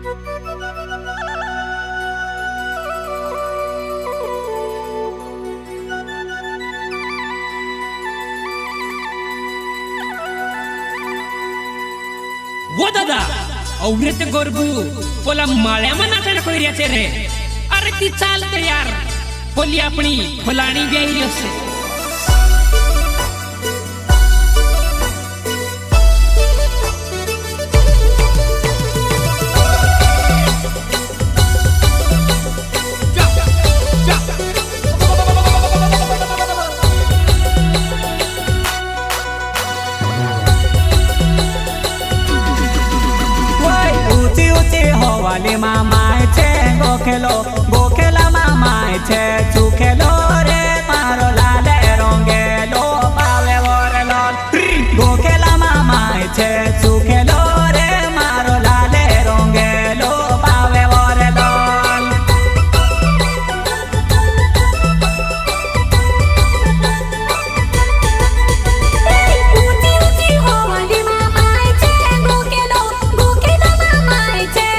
वो दादा औरत गोरबू पोला माळ्यामा नाचण कोयऱ्याचे रे अरे ती चालते यार पोली अपनी फुलाणी ब्याई से वाली मामाय छे गोखेलो मामाय छे चुखेलो रे मारो लाले रोंगेलो पावे वोरे लोल गोखेला मामाय छे चुखेलो रे मारो लाले रोंगेलो पावे वोरे लोल ऊंची ऊंची हो वाली मामाय छे गोखेलो मामाय छे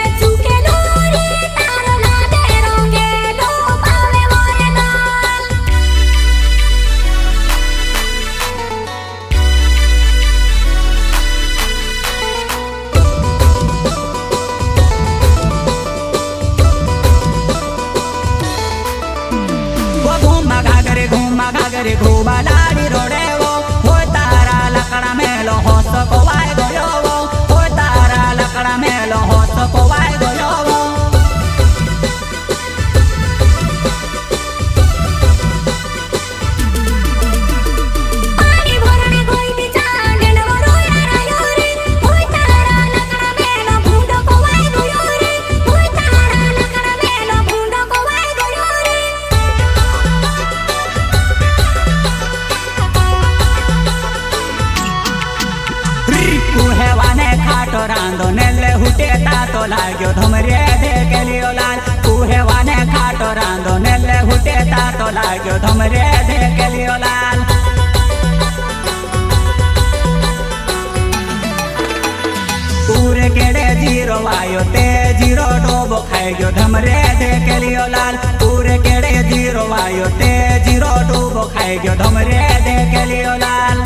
घागरे घोबा लाड़ी रोडे वो हो तारा लकड़ा मेलो होस को वाय गयो वो हो तारा लकड़ा मेलो होस को वाय गयो वो पानी भरने कोई भी चांदन वो रोया रायो रे हो तारा लकड़ा मेलो भूंडो को वाय गयो रे हो तारा लकड़ा मेलो भूंडो को वाय गयो रे कुहेवाने खाटो रांदो नेले हुटे तातो लाग्यो धमरे देखे लियो लाल कुहेवाने खाटो रांदो नेले हुटे तातो लाग्यो धमरे देखे लियो लाल पूरे केड़े जीरो आयो ते जीरो डोबो खाई गयो धमरे देखे लियो लाल पूरे केड़े जीरो आयो ते जीरो डोबो खाई गयो धमरे देखे लियो लाल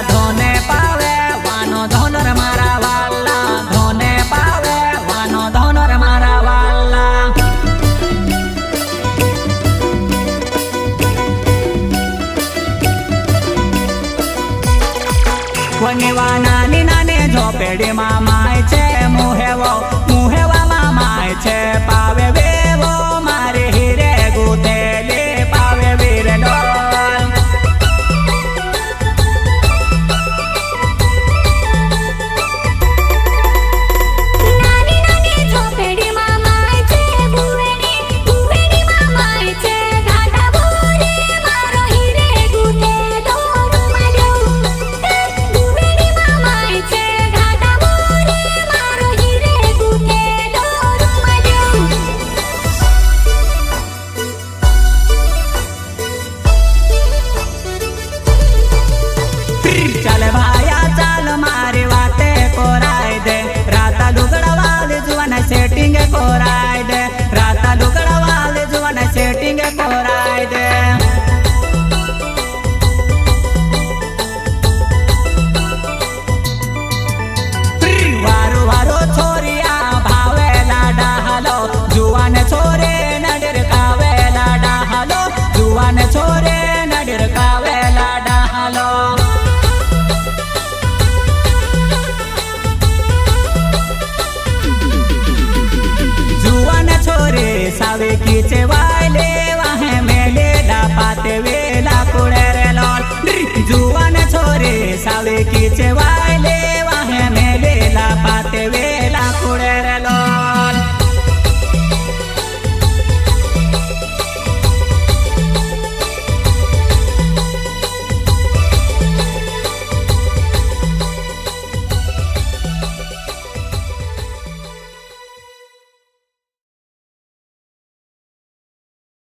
धोने पावे वानो धोनर मारा वाला धोने पावे वानो धोनर मारा वाला कोनीवा नानी नानी झोपेडी मामाय छे मुहेवा मामाय छे पावे वेवो मारे हीरे गुथेले पावे वीर डोल सेटिंग कोराय दे राता लुगड़ा वाले जुवान सेटिंग कोराय दे वारो वारो छोरिया भावे लाडा हालो जुवान छोरे नडर कावे लाडा हालो जुवान छोरे नडर कावे लाडा हालो लेकीचे वा